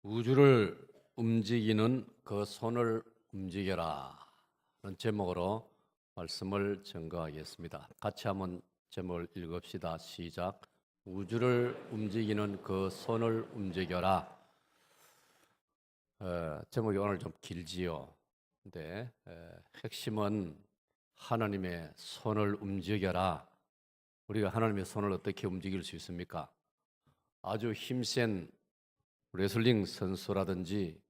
우주를 움직이는 그 손을 움직여라 라는 제목으로 말씀을 전가하겠습니다. 같이 한번 제목을 읽읍시다. 시작. 우주를 움직이는 그 손을 움직여라. 제목이 오늘 좀 길지요. 근데 핵심은 하나님의 손을 움직여라. 우리가 하나님의 손을 어떻게 움직일 수 있습니까? 아주 힘센 레슬링 선수라든지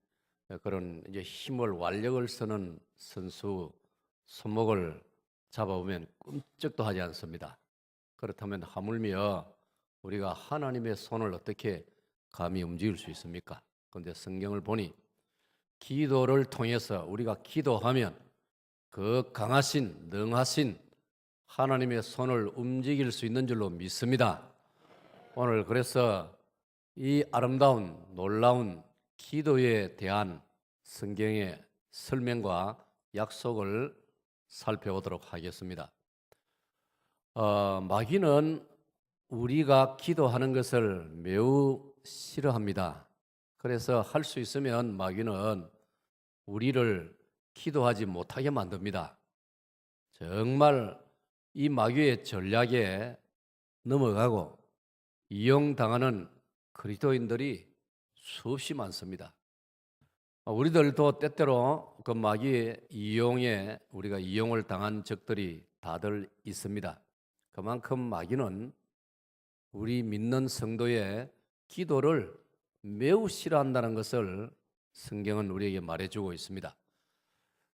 그런 이제 힘을 완력을 쓰는 선수 손목을 잡아보면 끔찍도 하지 않습니다. 그렇다면 하물며 우리가 하나님의 손을 어떻게 감히 움직일 수 있습니까? 그런데 성경을 보니 기도를 통해서 우리가 기도하면 그 강하신 능하신 하나님의 손을 움직일 수 있는 줄로 믿습니다. 오늘 그래서 이 아름다운 놀라운 기도에 대한 성경의 설명과 약속을 살펴보도록 하겠습니다. 마귀는 우리가 기도하는 것을 매우 싫어합니다. 그래서 할 수 있으면 마귀는 우리를 기도하지 못하게 만듭니다. 정말 이 마귀의 전략에 넘어가고 이용당하는 그리스도인들이 수없이 많습니다. 우리들도 때때로 그 마귀의 이용에 우리가 이용을 당한 적들이 다들 있습니다. 그만큼 마귀는 우리 믿는 성도의 기도를 매우 싫어한다는 것을 성경은 우리에게 말해주고 있습니다.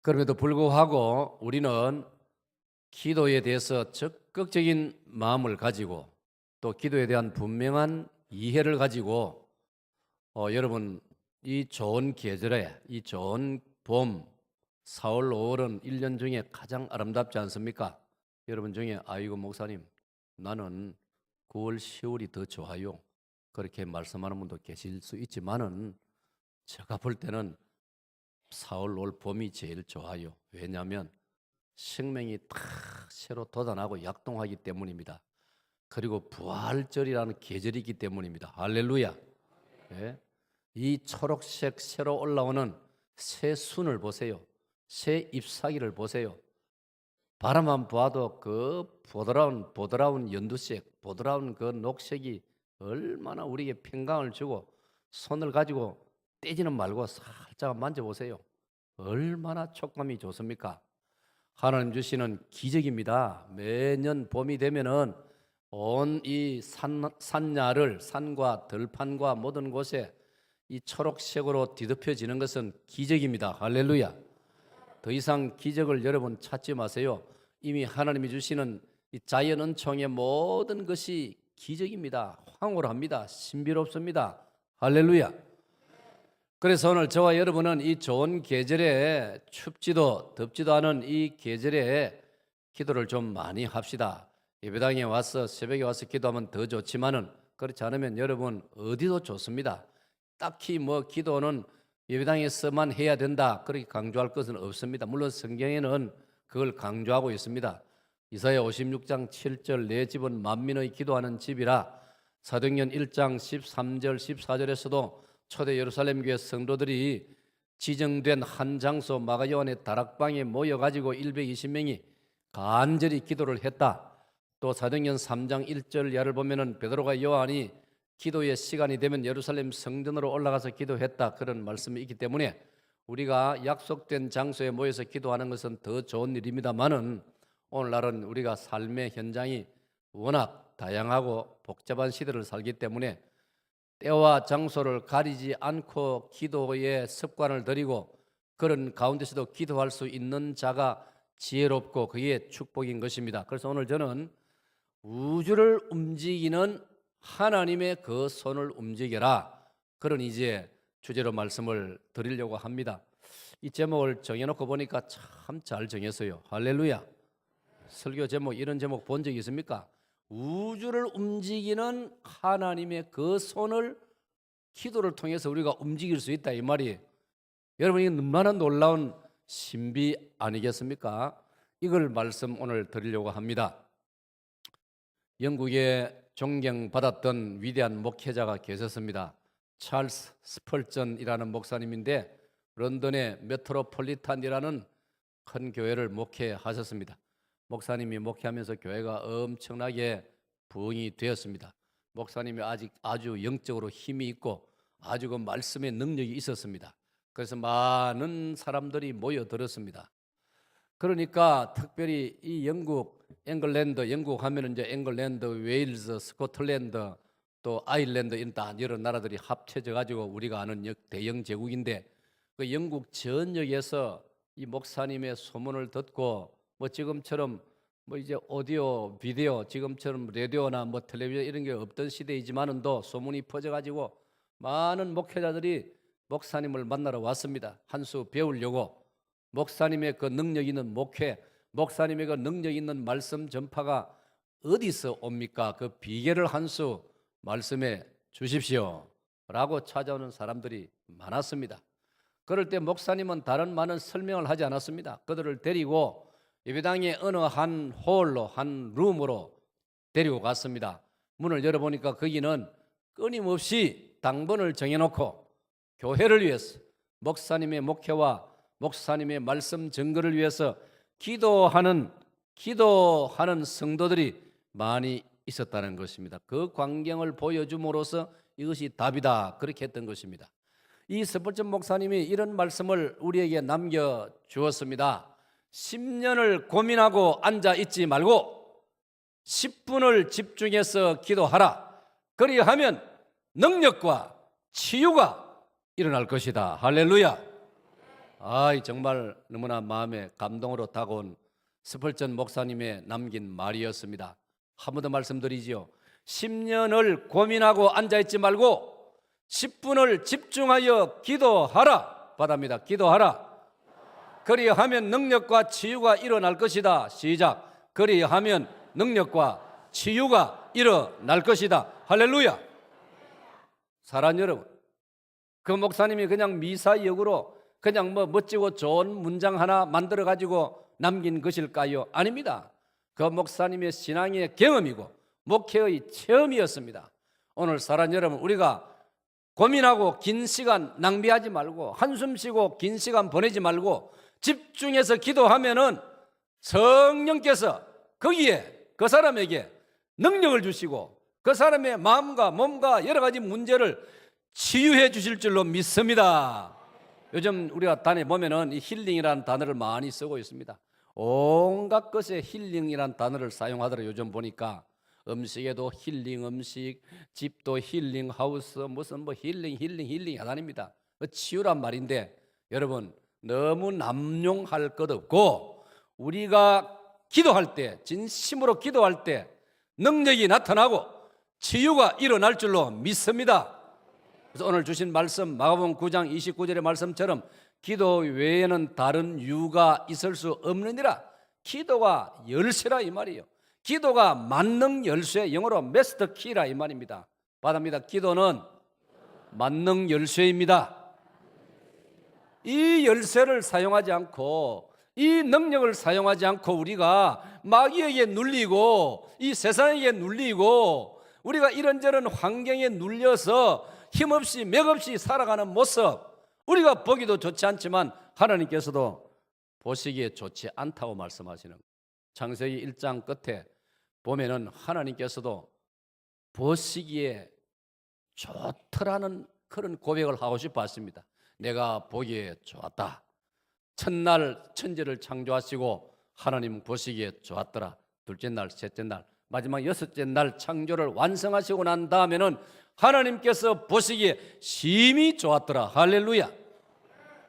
그럼에도 불구하고 우리는 기도에 대해서 적극적인 마음을 가지고 또 기도에 대한 분명한 이해를 가지고 여러분 이 좋은 계절에 이 좋은 봄 4월 5월은 1년 중에 가장 아름답지 않습니까? 여러분 중에 아이고 목사님 나는 9월 10월이 더 좋아요 그렇게 말씀하는 분도 계실 수 있지만은 제가 볼 때는 4월 5월 봄이 제일 좋아요. 왜냐하면 생명이 탁 새로 돋아나고 약동하기 때문입니다. 그리고 부활절이라는 계절이기 때문입니다. 할렐루야. 예? 이 초록색 새로 올라오는 새 순을 보세요. 새 잎사귀를 보세요. 바라만 봐도 그 보드라운 연두색, 보드라운 그 녹색이 얼마나 우리에게 평강을 주고 손을 가지고 떼지는 말고 살짝 만져보세요. 얼마나 촉감이 좋습니까? 하나님 주시는 기적입니다. 매년 봄이 되면은 온 이 산야를 산과 들판과 모든 곳에 이 초록색으로 뒤덮여지는 것은 기적입니다. 할렐루야. 더 이상 기적을 여러분 찾지 마세요. 이미 하나님이 주시는 이 자연 은총의 모든 것이 기적입니다. 황홀합니다. 신비롭습니다. 할렐루야. 그래서 오늘 저와 여러분은 이 좋은 계절에 춥지도 덥지도 않은 이 계절에 기도를 좀 많이 합시다. 예배당에 와서 새벽에 와서 기도하면 더 좋지만은 그렇지 않으면 여러분 어디도 좋습니다. 딱히 뭐 기도는 예배당에서만 해야 된다 그렇게 강조할 것은 없습니다. 물론 성경에는 그걸 강조하고 있습니다. 이사야 56장 7절 내 집은 만민의 기도하는 집이라. 사도행전 1장 13절 14절에서도 초대 예루살렘 교회 성도들이 지정된 한 장소 마가요한의 다락방에 모여가지고 120명이 간절히 기도를 했다. 또 사도행전 3장 1절 이하를 보면은 베드로가 요한이 기도의 시간이 되면 예루살렘 성전으로 올라가서 기도했다. 그런 말씀이 있기 때문에 우리가 약속된 장소에 모여서 기도하는 것은 더 좋은 일입니다만은 오늘날은 우리가 삶의 현장이 워낙 다양하고 복잡한 시대를 살기 때문에 때와 장소를 가리지 않고 기도의 습관을 들이고 그런 가운데서도 기도할 수 있는 자가 지혜롭고 그게 축복인 것입니다. 그래서 오늘 저는 우주를 움직이는 하나님의 그 손을 움직여라 그런 이제 주제로 말씀을 드리려고 합니다. 이 제목을 정해놓고 보니까 참 잘 정했어요. 할렐루야. 설교 제목 이런 제목 본 적 있습니까? 우주를 움직이는 하나님의 그 손을 기도를 통해서 우리가 움직일 수 있다 이 말이에요. 여러분 이게 얼마나 놀라운 신비 아니겠습니까? 이걸 말씀 오늘 드리려고 합니다. 영국에 존경받았던 위대한 목회자가 계셨습니다. 찰스 스펄전이라는 목사님인데 런던의 메트로폴리탄이라는 큰 교회를 목회하셨습니다. 목사님이 목회하면서 교회가 엄청나게 부흥이 되었습니다. 목사님이 아주 영적으로 힘이 있고 아주 그 말씀의 능력이 있었습니다. 그래서 많은 사람들이 모여들었습니다. 그러니까 특별히 이 영국, 영국 하면은 이제 잉글랜드, 웨일즈, 스코틀랜드, 또 아일랜드 이런 여러 나라들이 합쳐져 가지고 우리가 아는 대영 제국인데 그 영국 전역에서 이 목사님의 소문을 듣고 뭐 지금처럼 뭐 이제 오디오, 비디오, 지금처럼 라디오나 뭐 텔레비전 이런 게 없던 시대이지만은도 소문이 퍼져 가지고 많은 목회자들이 목사님을 만나러 왔습니다. 한 수 배우려고. 목사님의 그 능력 있는 목회, 목사님의 그 능력 있는 말씀 전파가 어디서 옵니까? 그 비결을 한 수 말씀해 주십시오 라고 찾아오는 사람들이 많았습니다. 그럴 때 목사님은 다른 많은 설명을 하지 않았습니다. 그들을 데리고 예배당의 어느 한 홀로, 한 룸으로 데리고 갔습니다. 문을 열어보니까 거기는 끊임없이 당번을 정해놓고 교회를 위해서 목사님의 목회와 목사님의 말씀 증거를 위해서 기도하는 성도들이 많이 있었다는 것입니다. 그 광경을 보여줌으로써 이것이 답이다 그렇게 했던 것입니다. 이 스펄전 목사님이 이런 말씀을 우리에게 남겨주었습니다. 10년을 고민하고 앉아있지 말고 10분을 집중해서 기도하라. 그리하면 능력과 치유가 일어날 것이다. 할렐루야. 정말 너무나 마음에 감동으로 다가온 스펄전 목사님의 남긴 말이었습니다. 한 번 더 말씀드리지요. 10년을 고민하고 앉아있지 말고 10분을 집중하여 기도하라. 받합니다. 기도하라. 그리하면 능력과 치유가 일어날 것이다. 시작. 그리하면 능력과 치유가 일어날 것이다. 할렐루야. 사랑하는 여러분, 그 목사님이 그냥 미사역으로 그냥 뭐 멋지고 좋은 문장 하나 만들어 가지고 남긴 것일까요? 아닙니다. 그 목사님의 신앙의 경험이고 목회의 체험이었습니다. 오늘 사랑하는 여러분, 우리가 고민하고 긴 시간 낭비하지 말고 한숨 쉬고 긴 시간 보내지 말고 집중해서 기도하면은 성령께서 거기에 그 사람에게 능력을 주시고 그 사람의 마음과 몸과 여러 가지 문제를 치유해 주실 줄로 믿습니다. 요즘 우리가 단에 보면은 이 힐링이라는 단어를 많이 쓰고 있습니다. 온갖 것에 힐링이라는 단어를 사용하더라. 요즘 보니까 음식에도 힐링 음식, 집도 힐링 하우스, 무슨 뭐 힐링 하다닙니다. 치유란 말인데 여러분 너무 남용할 것 없고 우리가 기도할 때 진심으로 기도할 때 능력이 나타나고 치유가 일어날 줄로 믿습니다. 그래서 오늘 주신 말씀 마가복음 9장 29절의 말씀처럼 기도 외에는 다른 이유가 있을 수 없느니라. 기도가 열쇠라 이 말이에요. 기도가 만능 열쇠, 영어로 마스터 키라 이 말입니다. 받습니다. 기도는 만능 열쇠입니다. 이 열쇠를 사용하지 않고 이 능력을 사용하지 않고 우리가 마귀에게 눌리고 이 세상에게 눌리고 우리가 이런저런 환경에 눌려서 힘없이 맥없이 살아가는 모습, 우리가 보기도 좋지 않지만 하나님께서도 보시기에 좋지 않다고 말씀하시는 창세기 1장 끝에 보면은 하나님께서도 보시기에 좋더라는 그런 고백을 하고 싶어 하십니다. 내가 보기에 좋았다. 첫날 천지를 창조하시고 하나님 보시기에 좋았더라. 둘째 날, 셋째 날, 마지막 여섯째 날 창조를 완성하시고 난 다음에는 하나님께서 보시기에 심히 좋았더라. 할렐루야.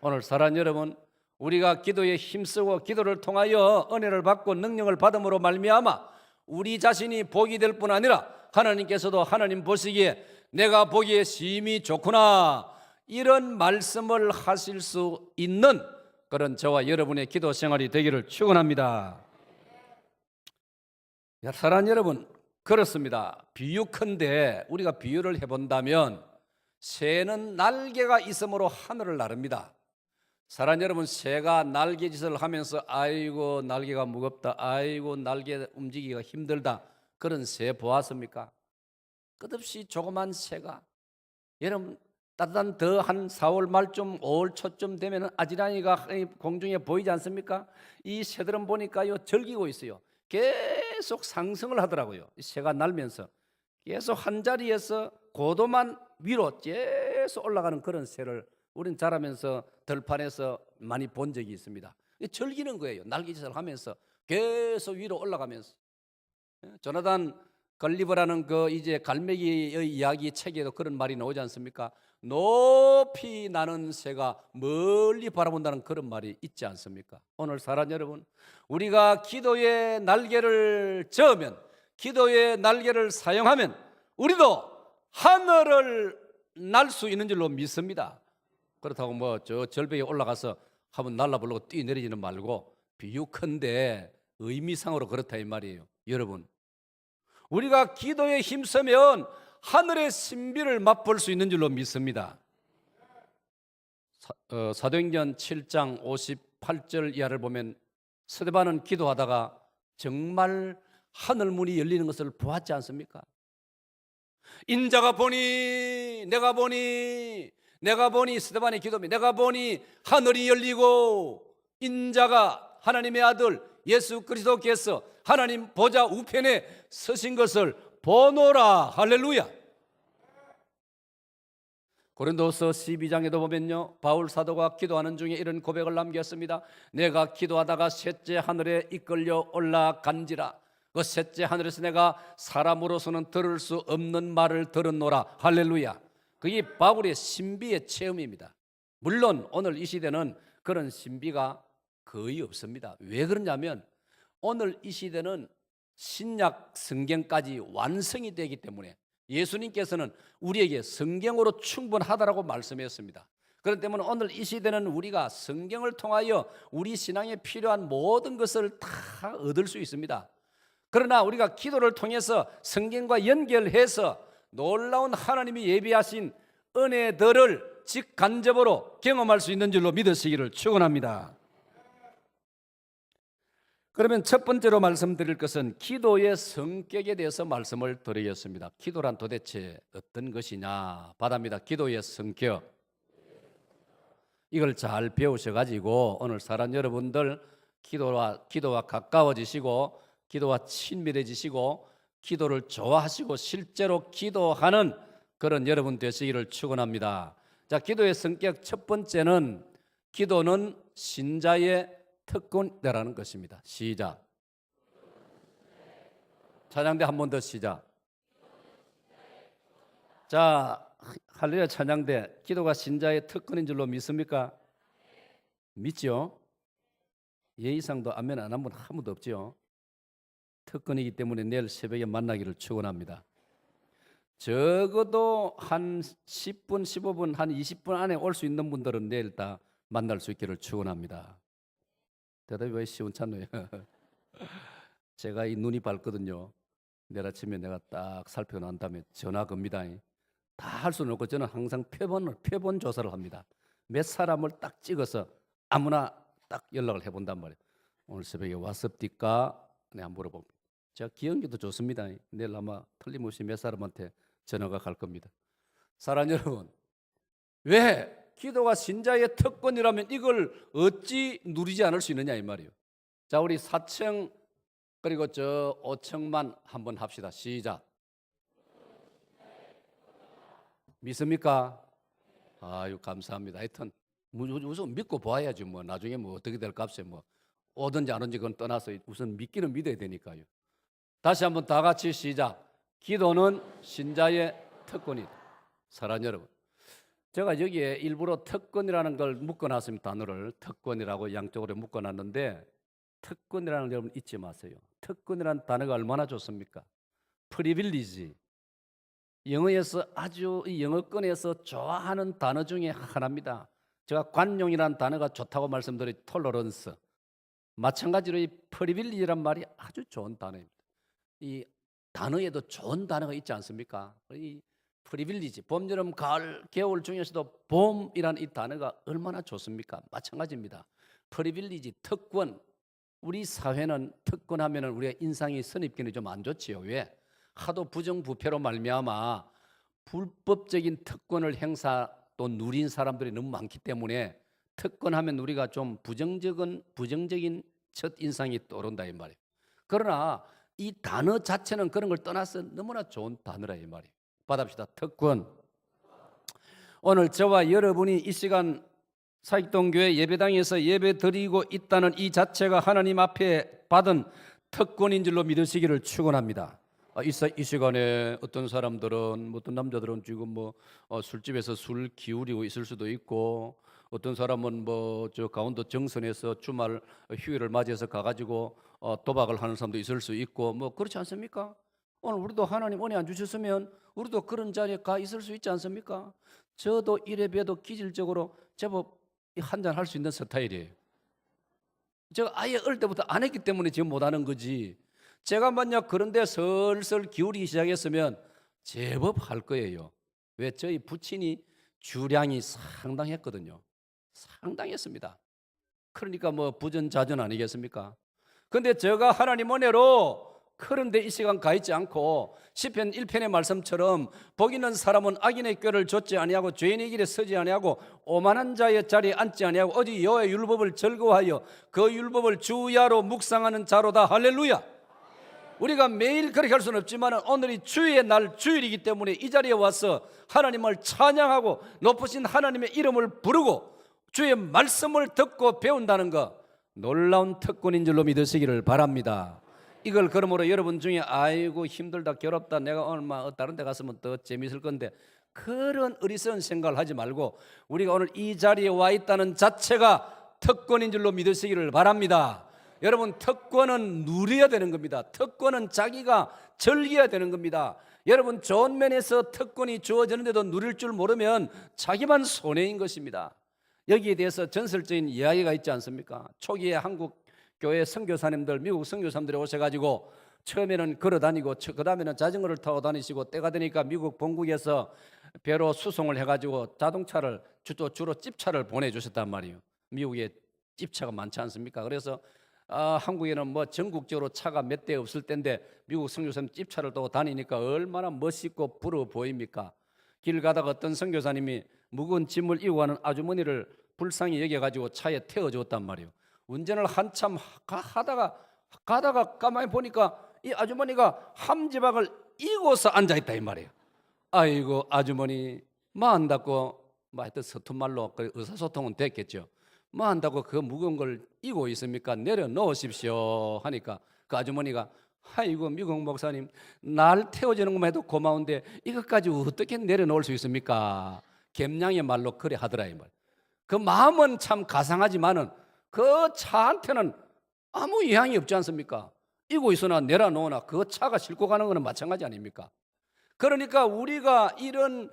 오늘 사랑하는 여러분, 우리가 기도에 힘쓰고 기도를 통하여 은혜를 받고 능력을 받음으로 말미암아 우리 자신이 복이 될 뿐 아니라 하나님께서도 하나님 보시기에 내가 보기에 심히 좋구나 이런 말씀을 하실 수 있는 그런 저와 여러분의 기도 생활이 되기를 축원합니다. 사랑하는 여러분, 그렇습니다. 비유컨대 우리가 비유를 해본다면 새는 날개가 있으므로 하늘을 나릅니다. 사랑하는 여러분, 새가 날개짓을 하면서 아이고 날개가 무겁다, 아이고 날개 움직이기가 힘들다 그런 새 보았습니까? 끝없이 조그만 새가 여러분 따뜻한 더 한 4월 말쯤 5월 초쯤 되면 아지랑이가 공중에 보이지 않습니까? 이 새들은 보니까요 즐기고 있어요. 계속 상승을 하더라고요. 이 새가 날면서 계속 한 자리에서 고도만 위로 계속 올라가는 그런 새를 우리는 자라면서 들판에서 많이 본 적이 있습니다. 즐기는 거예요. 날개짓을 하면서 계속 위로 올라가면서. 조나단 걸리버라는 그 이제 갈매기의 이야기 책에도 그런 말이 나오지 않습니까? 높이 나는 새가 멀리 바라본다는 그런 말이 있지 않습니까? 오늘 사랑 여러분, 우리가 기도의 날개를 저으면, 기도의 날개를 사용하면 우리도 하늘을 날 수 있는 줄로 믿습니다. 그렇다고 뭐 저 절벽에 올라가서 한번 날라보려고 뛰내리지는 말고, 비유컨대 의미상으로 그렇다 이 말이에요. 여러분, 우리가 기도에 힘쓰면 하늘의 신비를 맛볼 수 있는 줄로 믿습니다. 사도행전 7장 58절 이하를 보면 스데반은 기도하다가 정말 하늘 문이 열리는 것을 보았지 않습니까? 인자가 보니 내가 보니 스데반의 기도입니다. 내가 보니 하늘이 열리고 인자가 하나님의 아들 예수 그리스도께서 하나님 보좌 우편에 서신 것을 보노라. 할렐루야. 고린도서 12장에도 보면요, 바울 사도가 기도하는 중에 이런 고백을 남겼습니다. 내가 기도하다가 셋째 하늘에 이끌려 올라간지라. 그 셋째 하늘에서 내가 사람으로서는 들을 수 없는 말을 들었노라. 할렐루야. 그게 바울의 신비의 체험입니다. 물론 오늘 이 시대는 그런 신비가 거의 없습니다. 왜 그러냐면 오늘 이 시대는 신약 성경까지 완성이 되기 때문에 예수님께서는 우리에게 성경으로 충분하다라고 말씀했습니다. 그렇기 때문에 오늘 이 시대는 우리가 성경을 통하여 우리 신앙에 필요한 모든 것을 다 얻을 수 있습니다. 그러나 우리가 기도를 통해서 성경과 연결해서 놀라운 하나님이 예비하신 은혜들을 직간접으로 경험할 수 있는 줄로 믿으시기를 축원합니다. 그러면 첫 번째로 말씀드릴 것은 기도의 성격에 대해서 말씀을 드리겠습니다. 기도란 도대체 어떤 것이냐? 바답니다. 기도의 성격. 이걸 잘 배우셔가지고 오늘 사랑 여러분들 기도와 가까워지시고 기도와 친밀해지시고 기도를 좋아하시고 실제로 기도하는 그런 여러분 되시기를 축원합니다. 자, 기도의 성격 첫 번째는 기도는 신자의 특권이라는 것입니다. 시작. 찬양대 한 번 더 시작. 자, 할렐루야 찬양대. 기도가 신자의 특권인 줄로 믿습니까? 믿죠? 예의상도 아멘 안 한 분 한 분도 없죠? 특권이기 때문에 내일 새벽에 만나기를 축원합니다. 적어도 한 10분, 15분, 한 20분 안에 올 수 있는 분들은 내일 다 만날 수 있기를 축원합니다. 대답이 왜 시원찮네요. 제가 이 눈이 밝거든요. 내일 아침에 내가 딱 살펴 난 다음에 전화 겁니다. 다 할 수는 없고 저는 항상 표본 조사를 합니다. 몇 사람을 딱 찍어서 아무나 딱 연락을 해본단 말이에요. 오늘 새벽에 왔습니까? 네, 한번 물어봅니다. 제가 기억력도 좋습니다. 내일 아마 틀림없이 몇 사람한테 전화가 갈 겁니다. 사랑 여러분, 왜 기도가 신자의 특권이라면 이걸 어찌 누리지 않을 수 있느냐 이 말이에요. 자, 우리 4층 그리고 저 5층만 한번 합시다. 시작. 믿습니까? 아유 감사합니다. 하여튼 우선 믿고 봐야지 뭐 나중에 뭐 어떻게 될 값에 뭐 오든지 안 오든지 그건 떠나서 우선 믿기는 믿어야 되니까요. 다시 한번 다 같이 시작. 기도는 신자의 특권이다. 사랑 여러분, 제가 여기에 일부러 특권이라는 걸 묶어놨습니다. 단어를 특권이라고 양쪽으로 묶어놨는데 특권이라는 걸 여러분 잊지 마세요. 특권이라는 단어가 얼마나 좋습니까? 프리빌리지. 영어에서 아주 이 영어권에서 좋아하는 단어 중에 하나입니다. 제가 관용이라는 단어가 좋다고 말씀드린 톨러런스. 마찬가지로 이 프리빌리지란 말이 아주 좋은 단어입니다. 이 단어에도 좋은 단어가 있지 않습니까? 이 프리빌리지, 봄, 여름, 가을, 겨울 중에서도 봄이라는 이 단어가 얼마나 좋습니까? 마찬가지입니다. 프리빌리지, 특권. 우리 사회는 특권하면 우리가 인상이 선입견이 좀 안 좋지요. 왜? 하도 부정부패로 말미암아 불법적인 특권을 또 누린 사람들이 너무 많기 때문에 특권하면 우리가 좀 부정적인 첫 인상이 떠오른다 이 말이에요. 그러나 이 단어 자체는 그런 걸 떠나서 너무나 좋은 단어라 이 말이에요. 받아봅시다. 특권. 오늘 저와 여러분이 이 시간 사익동교회 예배당에서 예배 드리고 있다는 이 자체가 하나님 앞에 받은 특권인 줄로 믿으시기를 축원합니다. 이 시간에 어떤 사람들은 어떤 남자들은 지금 술집에서 술 기울이고 있을 수도 있고, 어떤 사람은 저 강원도 정선에서 주말 휴일을 맞이해서 가가지고 도박을 하는 사람도 있을 수 있고, 그렇지 않습니까? 오늘 우리도 하나님 은혜 안 주셨으면 우리도 그런 자리에 가 있을 수 있지 않습니까? 저도 이래봬도 기질적으로 제법 한잔 할 수 있는 스타일이에요. 제가 아예 어릴 때부터 안 했기 때문에 지금 못하는 거지, 제가 만약 그런데 슬슬 기울이기 시작했으면 제법 할 거예요. 왜? 저희 부친이 주량이 상당했거든요. 상당했습니다. 그러니까 부전자전 아니겠습니까? 근데 제가 하나님 은혜로 그런데 이 시간 가 있지 않고 시편 1편의 말씀처럼 복 있는 사람은 악인의 꾀를 좇지 아니하고 죄인의 길에 서지 아니하고 오만한 자의 자리에 앉지 아니하고 오직 여호와의 율법을 즐거워하여 그 율법을 주야로 묵상하는 자로다. 할렐루야. 우리가 매일 그렇게 할 수는 없지만 오늘이 주의 날, 주일이기 때문에 이 자리에 와서 하나님을 찬양하고 높으신 하나님의 이름을 부르고 주의 말씀을 듣고 배운다는 것, 놀라운 특권인 줄로 믿으시기를 바랍니다. 이걸 그러므로 여러분 중에 아이고 힘들다, 괴롭다, 내가 오늘 다른 데 갔으면 더 재밌을 건데, 그런 어리석은 생각을 하지 말고 우리가 오늘 이 자리에 와 있다는 자체가 특권인 줄로 믿으시기를 바랍니다. 여러분, 특권은 누려야 되는 겁니다. 특권은 자기가 즐겨야 되는 겁니다. 여러분, 좋은 면에서 특권이 주어지는데도 누릴 줄 모르면 자기만 손해인 것입니다. 여기에 대해서 전설적인 이야기가 있지 않습니까? 초기에 한국 교회 선교사님들, 미국 선교사님들이 오셔가지고 처음에는 걸어 다니고 그 다음에는 자전거를 타고 다니시고, 때가 되니까 미국 본국에서 배로 수송을 해가지고 자동차를 주로 찝차를 보내주셨단 말이에요. 미국에 찝차가 많지 않습니까? 그래서 한국에는 전국적으로 차가 몇 대 없을 때인데 미국 선교사님 찝차를 타고 다니니까 얼마나 멋있고 부러워 보입니까? 길 가다가 어떤 선교사님이 무거운 짐을 이고 가는 아주머니를 불쌍히 여겨가지고 차에 태워주었단 말이에요. 운전을 한참 가다가 가만히 보니까 이 아주머니가 함지박을 이고서 앉아있다 이 말이에요. 아이고 아주머니, 한다고 하여튼 서툰 말로 의사소통은 됐겠죠. 한다고 그 무거운 걸 이고 있습니까? 내려놓으십시오 하니까 그 아주머니가, 아이고 미국 목사님, 날 태워주는 것만 해도 고마운데 이것까지 어떻게 내려놓을 수 있습니까? 갬냥의 말로 그래 하더라 이 말. 그 마음은 참 가상하지만은 그 차한테는 아무 이향이 없지 않습니까? 이고 있으나 내려놓으나 그 차가 싣고 가는 것은 마찬가지 아닙니까? 그러니까 우리가 이런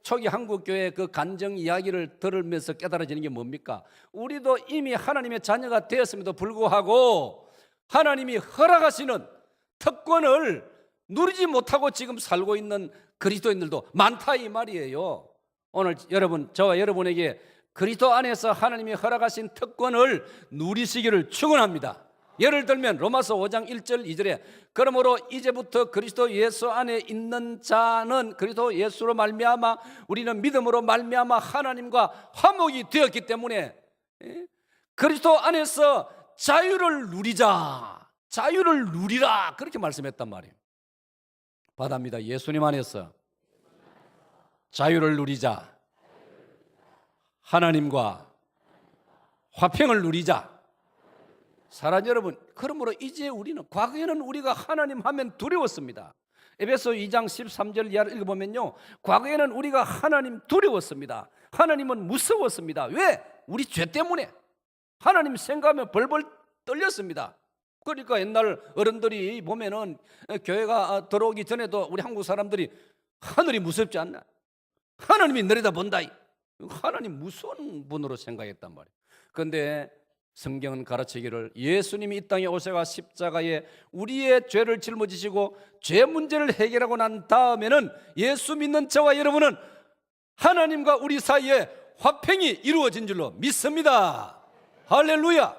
초기 한국교회 그 간증 이야기를 들으면서 깨달아지는 게 뭡니까? 우리도 이미 하나님의 자녀가 되었음에도 불구하고 하나님이 허락하시는 특권을 누리지 못하고 지금 살고 있는 그리스도인들도 많다 이 말이에요. 오늘 저와 여러분에게 그리스도 안에서 하나님이 허락하신 특권을 누리시기를 축원합니다. 예를 들면 로마서 5장 1절 2절에 그러므로 이제부터 그리스도 예수 안에 있는 자는 그리스도 예수로 말미암아 우리는 믿음으로 말미암아 하나님과 화목이 되었기 때문에 그리스도 안에서 자유를 누리자, 자유를 누리라, 그렇게 말씀했단 말이에요. 받아입니다. 예수님 안에서 자유를 누리자, 하나님과 화평을 누리자. 사랑하는 여러분, 그러므로 이제 우리는, 과거에는 우리가 하나님 하면 두려웠습니다. 에베소 2장 13절 이하를 읽어보면요, 과거에는 우리가 하나님 두려웠습니다. 하나님은 무서웠습니다. 왜? 우리 죄 때문에 하나님 생각하면 벌벌 떨렸습니다. 그러니까 옛날 어른들이 보면은 교회가 들어오기 전에도 우리 한국 사람들이 하늘이 무섭지 않나? 하나님이 내려다 본다. 하나님 무서운 분으로 생각했단 말이에요. 그런데 성경은 가르치기를 예수님이 이 땅에 오셔가 십자가에 우리의 죄를 짊어지시고 죄 문제를 해결하고 난 다음에는 예수 믿는 저와 여러분은 하나님과 우리 사이에 화평이 이루어진 줄로 믿습니다. 할렐루야.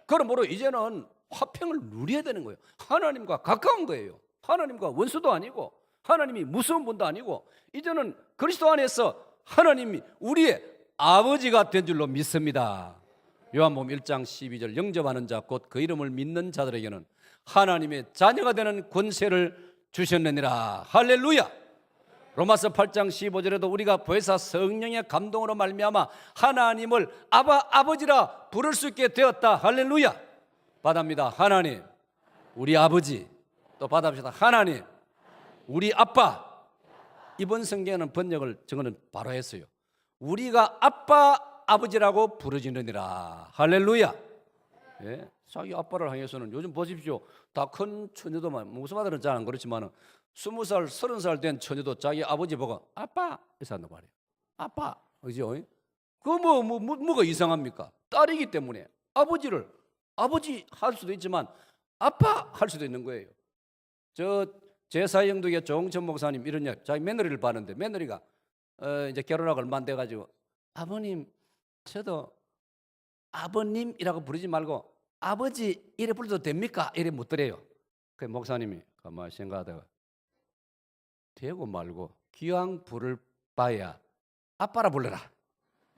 그러므로 이제는 화평을 누려야 되는 거예요. 하나님과 가까운 거예요. 하나님과 원수도 아니고 하나님이 무서운 분도 아니고 이제는 그리스도 안에서 하나님이 우리의 아버지가 된 줄로 믿습니다. 요한복음 1장 12절 영접하는 자 곧 그 이름을 믿는 자들에게는 하나님의 자녀가 되는 권세를 주셨느니라. 할렐루야. 로마서 8장 15절에도 우리가 보혜사 성령의 감동으로 말미암아 하나님을 아버지라 부를 수 있게 되었다. 할렐루야. 받아합니다. 하나님 우리 아버지. 또 받아봅시다. 하나님 우리 아빠. 이번 성경에는 번역을 저거는 바로 했어요. 우리가 아버지라고 부르짖느니라. 할렐루야. 예? 자기 아빠를 향해서는 요즘 보십시오. 다 큰 처녀도만 무슨 말들은 잘 안 그렇지만 20살, 30살 된 처녀도 자기 아버지 보고 아빠 이렇게 한단 말이에요. 아빠, 그죠? 뭐가 이상합니까? 딸이기 때문에 아버지를 아버지 할 수도 있지만 아빠 할 수도 있는 거예요. 저 제사영덕의 조홍천 목사님 이런 이야기, 자기 며느리를 봤는데 며느리가 이제 결혼하고 얼마 안 돼가지고 아버님 저도 아버님이라고 부르지 말고 아버지 이래 불러도 됩니까? 이래 묻더래요. 그 목사님이 가만히 생각하다가 되고 말고 기왕 부를 바야 아빠라 불러라.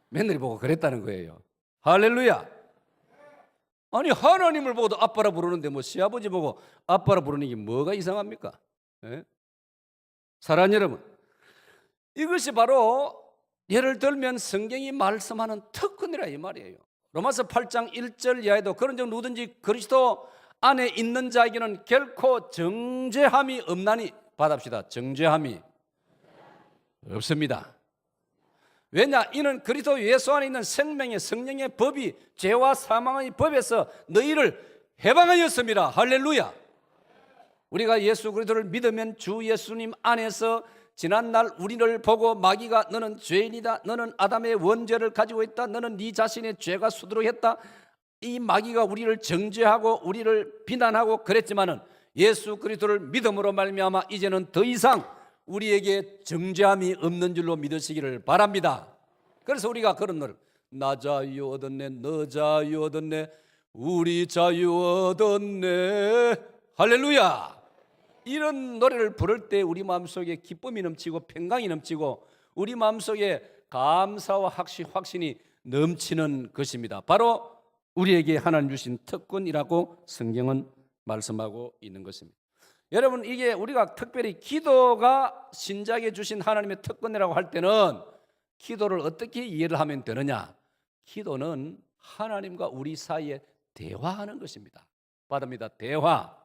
며느리 보고 그랬다는 거예요. 할렐루야. 아니 하나님을 보고도 아빠라 부르는데 뭐 시아버지 보고 아빠라 부르는 게 뭐가 이상합니까? 예? 사랑하는 여러분, 이것이 바로 예를 들면 성경이 말씀하는 특권이라 이 말이에요. 로마서 8장 1절 이하에도 그런즉 누구든지 그리스도 안에 있는 자에게는 결코 정죄함이 없나니. 받합시다. 정죄함이 없습니다. 왜냐? 이는 그리스도 예수 안에 있는 생명의 성령의 법이 죄와 사망의 법에서 너희를 해방하였습니다. 할렐루야. 우리가 예수 그리스도를 믿으면 주 예수님 안에서 지난날 우리를 보고 마귀가 너는 죄인이다, 너는 아담의 원죄를 가지고 있다, 너는 네 자신의 죄가 수두룩했다, 이 마귀가 우리를 정죄하고 우리를 비난하고 그랬지만은 예수 그리스도를 믿음으로 말미암아 이제는 더 이상 우리에게 정죄함이 없는 줄로 믿으시기를 바랍니다. 그래서 우리가 그런 노래, 나 자유 얻었네, 너 자유 얻었네, 우리 자유 얻었네, 할렐루야. 이런 노래를 부를 때 우리 마음속에 기쁨이 넘치고 평강이 넘치고 우리 마음속에 감사와 확신이 넘치는 것입니다. 바로 우리에게 하나님 주신 특권이라고 성경은 말씀하고 있는 것입니다. 여러분, 이게 우리가 특별히 기도가 신자에게 주신 하나님의 특권이라고 할 때는 기도를 어떻게 이해를 하면 되느냐? 기도는 하나님과 우리 사이에 대화하는 것입니다. 받습니다. 대화.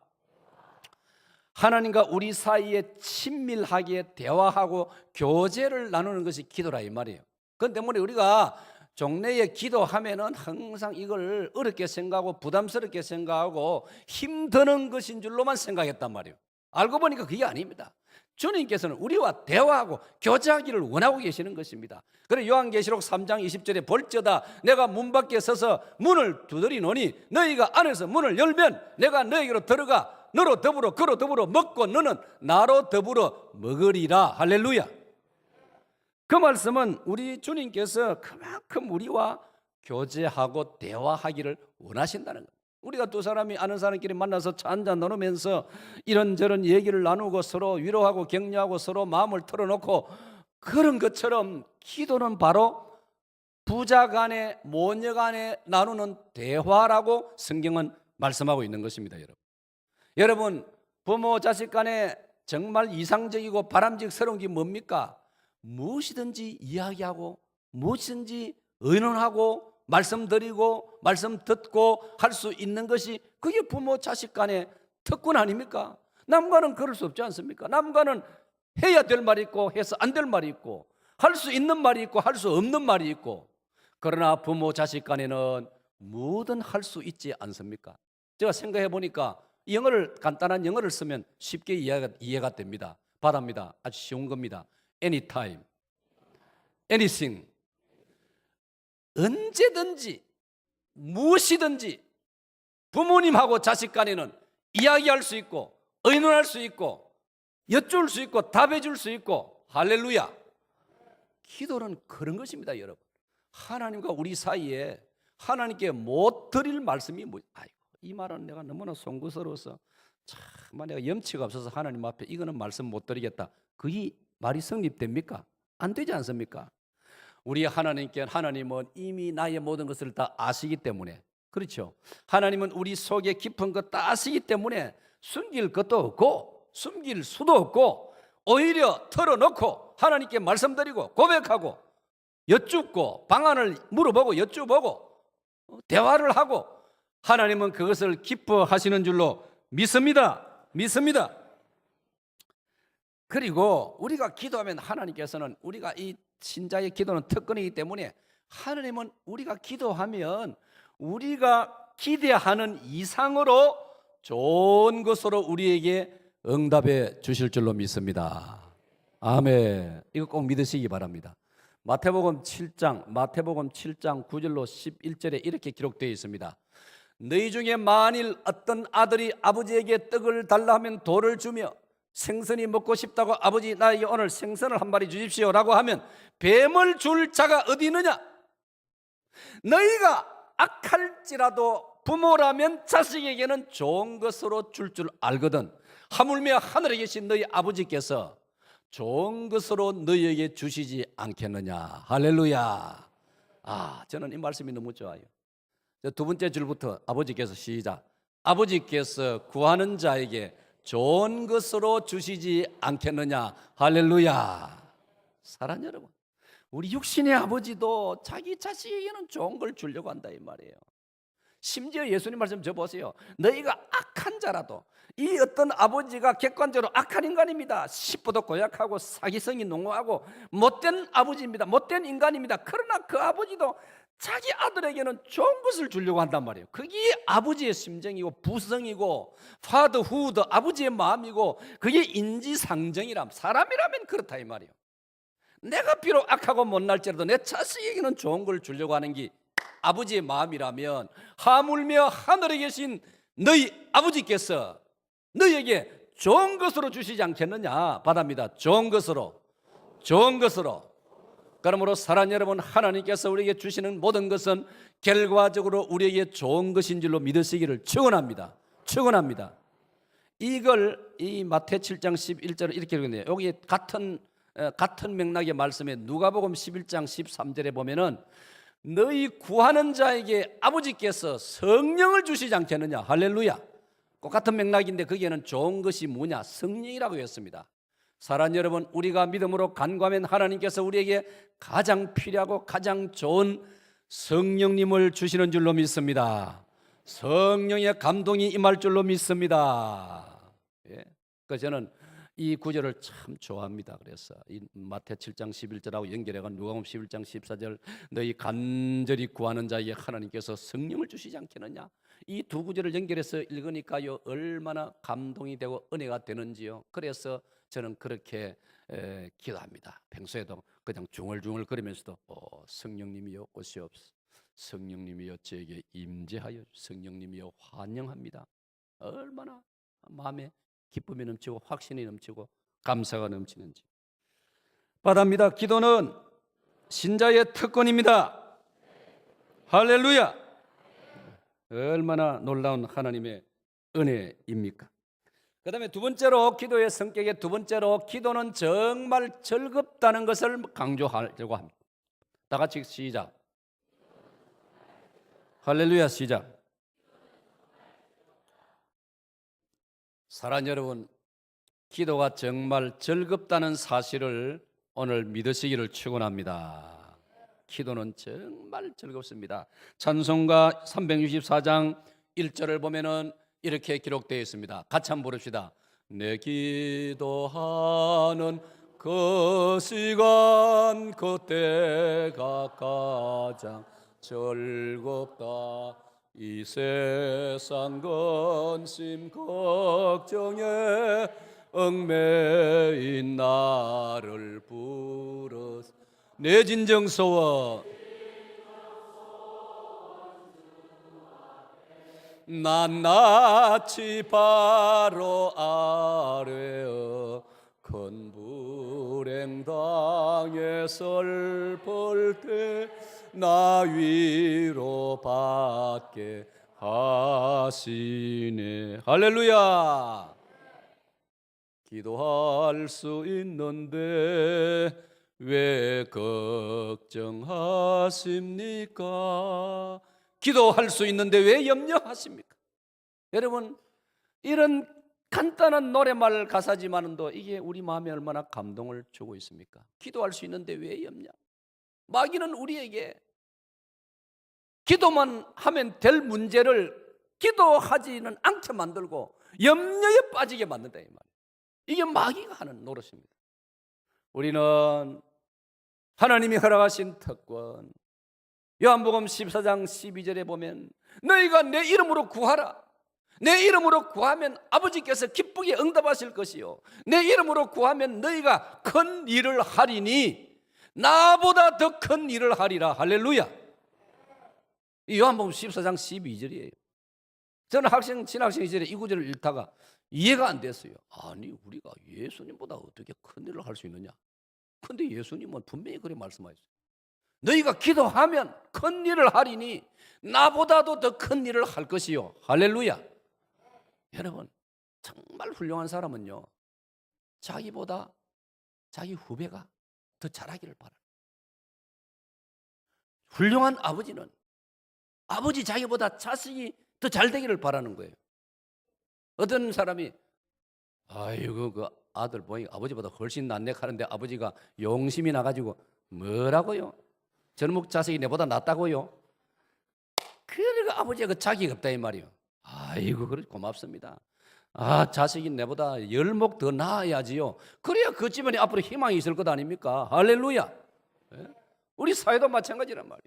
하나님과 우리 사이에 친밀하게 대화하고 교제를 나누는 것이 기도라 이 말이에요. 그렇기 때문에 우리가 종래에 기도하면은 항상 이걸 어렵게 생각하고 부담스럽게 생각하고 힘드는 것인 줄로만 생각했단 말이에요. 알고 보니까 그게 아닙니다. 주님께서는 우리와 대화하고 교제하기를 원하고 계시는 것입니다. 그래서 요한계시록 3장 20절에 볼지어다 내가 문 밖에 서서 문을 두드리노니 너희가 안에서 문을 열면 내가 너희에게로 들어가 너로 더불어 그로 더불어 먹고 너는 나로 더불어 먹으리라. 할렐루야. 그 말씀은 우리 주님께서 그만큼 우리와 교제하고 대화하기를 원하신다는 거예요. 우리가 두 사람이 아는 사람끼리 만나서 차 한잔 나누면서 이런저런 얘기를 나누고 서로 위로하고 격려하고 서로 마음을 털어놓고 그런 것처럼 기도는 바로 부자 간에 모녀 간에 나누는 대화라고 성경은 말씀하고 있는 것입니다. 여러분 부모 자식 간에 정말 이상적이고 바람직스러운 게 뭡니까? 무엇이든지 이야기하고 무엇이든지 의논하고 말씀드리고 말씀 듣고 할 수 있는 것이 그게 부모 자식 간의 특권 아닙니까? 남과는 그럴 수 없지 않습니까? 남과는 해야 될 말이 있고 해서 안 될 말이 있고 할 수 있는 말이 있고 할 수 없는 말이 있고 그러나 부모 자식 간에는 뭐든 할 수 있지 않습니까? 제가 생각해 보니까 간단한 영어를 쓰면 쉽게 이해가 됩니다. 바랍니다. 아주 쉬운 겁니다. Anytime, anything. 언제든지 무엇이든지 부모님하고 자식 간에는 이야기할 수 있고 의논할 수 있고 여쭐 수 있고 답해 줄 수 있고 할렐루야. 기도는 그런 것입니다. 여러분 하나님과 우리 사이에 하나님께 못 드릴 말씀이 아이고 이 말은 내가 너무나 송구스러워서 참 내가 염치가 없어서 하나님 앞에 이거는 말씀 못 드리겠다. 그이 말이 성립됩니까? 안 되지 않습니까? 우리 하나님은 이미 나의 모든 것을 다 아시기 때문에, 그렇죠? 하나님은 우리 속에 깊은 것 다 아시기 때문에 숨길 것도 없고 숨길 수도 없고 오히려 털어놓고 하나님께 말씀드리고 고백하고 여쭙고 방안을 물어보고 여쭤보고 대화를 하고 하나님은 그것을 기뻐하시는 줄로 믿습니다. 그리고 우리가 기도하면 하나님께서는, 우리가 이 신자의 기도는 특권이기 때문에 하나님은 우리가 기도하면 우리가 기대하는 이상으로 좋은 것으로 우리에게 응답해 주실 줄로 믿습니다. 아멘. 이거 꼭 믿으시기 바랍니다. 마태복음 7장 9절로 11절에 이렇게 기록되어 있습니다. 너희 중에 만일 어떤 아들이 아버지에게 떡을 달라 하면 돌을 주며 생선이 먹고 싶다고 아버지 나에게 오늘 생선을 한 마리 주십시오 라고 하면 뱀을 줄 자가 어디 있느냐? 너희가 악할지라도 부모라면 자식에게는 좋은 것으로 줄 알거든. 하물며 하늘에 계신 너희 아버지께서 좋은 것으로 너희에게 주시지 않겠느냐. 할렐루야. 저는 이 말씀이 너무 좋아요. 두 번째 줄부터 아버지께서 시작. 아버지께서 구하는 자에게 좋은 것으로 주시지 않겠느냐. 할렐루야. 사랑하는 여러분, 우리 육신의 아버지도 자기 자식에게는 좋은 걸 주려고 한다 이 말이에요. 심지어 예수님 말씀 저 보세요. 너희가 악한 자라도, 이 어떤 아버지가 객관적으로 악한 인간입니다. 시부도 고약하고 사기성이 농후하고 못된 아버지입니다. 못된 인간입니다. 그러나 그 아버지도 자기 아들에게는 좋은 것을 주려고 한단 말이에요. 그게 아버지의 심정이고 부성이고 파더후드 아버지의 마음이고 그게 인지상정이람. 사람이라면 그렇다 이 말이에요. 내가 비록 악하고 못날지라도 내 자식에게는 좋은 걸 주려고 하는 게 아버지의 마음이라면 하물며 하늘에 계신 너희 아버지께서 너희에게 좋은 것으로 주시지 않겠느냐. 받합니다. 좋은 것으로. 그러므로 사랑하는 여러분, 하나님께서 우리에게 주시는 모든 것은 결과적으로 우리에게 좋은 것인 줄로 믿으시기를 축원합니다. 이걸 이 마태 7장 11절에 이렇게 읽었네요. 여기 같은 맥락의 말씀에 누가복음 11장 13절에 보면은 너희 구하는 자에게 아버지께서 성령을 주시지 않겠느냐. 할렐루야. 똑같은 맥락인데 거기에는 좋은 것이 뭐냐? 성령이라고 했습니다. 사랑하는 여러분, 우리가 믿음으로 간구하면 하나님께서 우리에게 가장 필요하고 가장 좋은 성령님을 주시는 줄로 믿습니다. 성령의 감동이 임할 줄로 믿습니다. 그래서 저는 이 구절을 참 좋아합니다. 그래서 이 마태 7장 11절하고 연결해가 누가복음 11장 14절 너희 간절히 구하는 자에게 하나님께서 성령을 주시지 않겠느냐. 이 두 구절을 연결해서 읽으니까요 얼마나 감동이 되고 은혜가 되는지요. 그래서 저는 그렇게 기도합니다. 평소에도 그냥 중얼중얼 거리면서도 성령님이여 오시옵소서. 성령님이여 저에게 임재하여 성령님이여 환영합니다. 얼마나 마음에 기쁨이 넘치고 확신이 넘치고 감사가 넘치는지. 받합니다. 기도는 신자의 특권입니다. 할렐루야. 얼마나 놀라운 하나님의 은혜입니까? 그 다음에 두 번째로, 기도의 성격의 두 번째로, 기도는 정말 즐겁다는 것을 강조하려고 합니다. 다 같이 시작. 할렐루야. 시작. 사랑하는 여러분, 기도가 정말 즐겁다는 사실을 오늘 믿으시기를 축원합니다. 기도는 정말 즐겁습니다. 찬송가 364장 1절을 보면은 이렇게 기록되어 있습니다. 같이 한번 부릅시다. 내 기도하는 그 시간 그때가 가장 즐겁다. 이 세상 근심 걱정에 얽매인 나를 부르사 내 진정서와 낱낱이 바로 아뢰어 큰 불행 당해 슬플 때 나 위로 받게 하시네. 할렐루야. 기도할 수 있는데 왜 걱정하십니까? 기도할 수 있는데 왜 염려하십니까? 여러분, 이런 간단한 노래말 가사지만도 이게 우리 마음에 얼마나 감동을 주고 있습니까? 기도할 수 있는데 왜 염려? 마귀는 우리에게 기도만 하면 될 문제를 기도하지는 않게 만들고 염려에 빠지게 만든다 이 말이에요. 이게 마귀가 하는 노릇입니다. 우리는 하나님이 허락하신 특권, 요한복음 14장 12절에 보면 너희가 내 이름으로 구하라. 내 이름으로 구하면 아버지께서 기쁘게 응답하실 것이요 내 이름으로 구하면 너희가 큰 일을 하리니 나보다 더 큰 일을 하리라. 할렐루야. 이 요한복음 14장 12절이에요. 저는 신학생 시절에 이 구절을 읽다가 이해가 안 됐어요. 아니, 우리가 예수님보다 어떻게 큰 일을 할 수 있느냐? 근데 예수님은 분명히 그렇게 말씀하셨어요. 너희가 기도하면 큰 일을 하리니 나보다도 더 큰 일을 할 것이요. 할렐루야. 여러분, 정말 훌륭한 사람은요, 자기보다 자기 후배가 더 잘하기를 바라요. 훌륭한 아버지는 아버지 자기보다 자식이 더 잘되기를 바라는 거예요. 어떤 사람이 아이고 그 아들 보니 아버지보다 훨씬 낫네 하는데 아버지가 용심이 나가지고 뭐라고요? 저놈 자식이 내보다 낫다고요? 그러니까 아버지가 그 자기가 없다 이 말이에요. 아이고 그래 고맙습니다. 아, 자식이 내보다 열목 더 나아야지요. 그래야 그 집안에 앞으로 희망이 있을 것 아닙니까? 할렐루야. 예? 우리 사회도 마찬가지란 말이에요.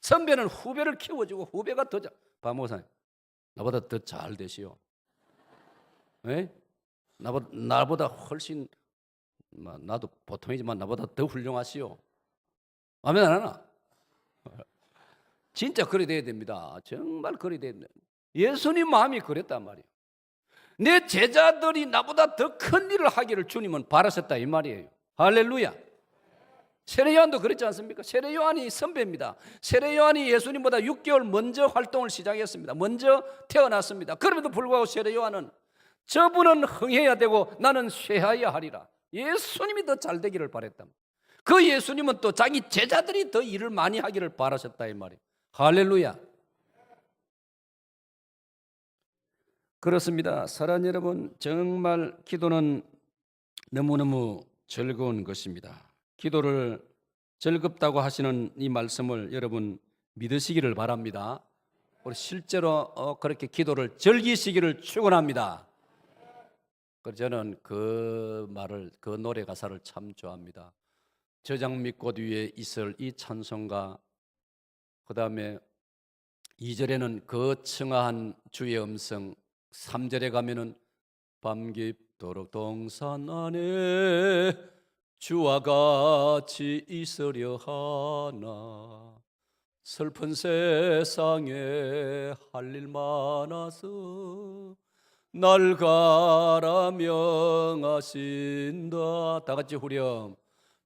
선배는 후배를 키워주고 후배가 더 잘. 박목사님, 나보다 더 잘 되시오. 예? 나보다 훨씬, 나도 보통이지만 나보다 더 훌륭하시오. 아멘 안 하나? 진짜 그래 돼야 됩니다. 정말 그래 돼야 됩니다. 예수님 마음이 그랬단 말이에요. 내 제자들이 나보다 더 큰 일을 하기를 주님은 바라셨다 이 말이에요. 할렐루야. 세례 요한도 그랬지 않습니까? 세례 요한이 선배입니다. 세례 요한이 예수님보다 6개월 먼저 활동을 시작했습니다. 먼저 태어났습니다. 그럼에도 불구하고 세례 요한은 저분은 흥해야 되고 나는 쇠하여야 하리라. 예수님이 더 잘 되기를 바랬다. 그 예수님은 또 자기 제자들이 더 일을 많이 하기를 바라셨다 이 말이에요. 할렐루야. 그렇습니다. 사랑하는 여러분, 정말 기도는 너무너무 즐거운 것입니다. 기도를 즐겁다고 하시는 이 말씀을 여러분 믿으시기를 바랍니다. 우리 실제로 그렇게 기도를 즐기시기를 축원합니다. 저는 그 말을, 그 노래 가사를 참 좋아합니다. 저장미꽃 위에 있을 이 찬송가, 그 다음에 2절에는 그 청아한 주의 음성, 3절에 가면은 밤 깊도록 동산 안에 주와 같이 있으려 하나 슬픈 세상에 할 일 많아서 날 가라 명하신다. 다 같이 후렴.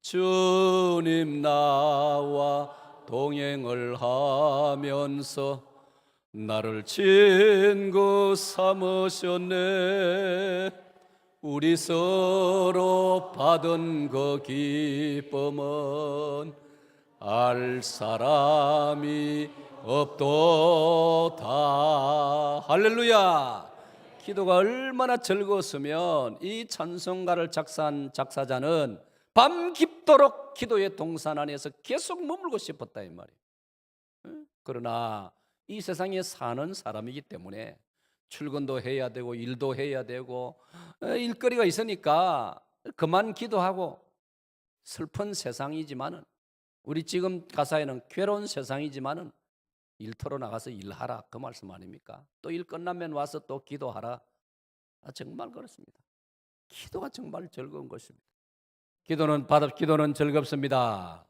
주님 나와 동행을 하면서 나를 친구 삼으셨네. 우리 서로 받은 그 기쁨은 알 사람이 없도다. 할렐루야. 기도가 얼마나 즐거웠으면 이 찬송가를 작사한 작사자는 밤 깊도록 기도의 동산 안에서 계속 머물고 싶었다 이 말이에요. 그러나 이 세상에 사는 사람이기 때문에 출근도 해야 되고 일도 해야 되고 일거리가 있으니까 그만 기도하고, 슬픈 세상이지만은, 우리 지금 가사에는 괴로운 세상이지만은 일터로 나가서 일하라 그 말씀 아닙니까? 또 일 끝나면 와서 또 기도하라. 정말 그렇습니다. 기도가 정말 즐거운 것입니다. 기도는 즐겁습니다.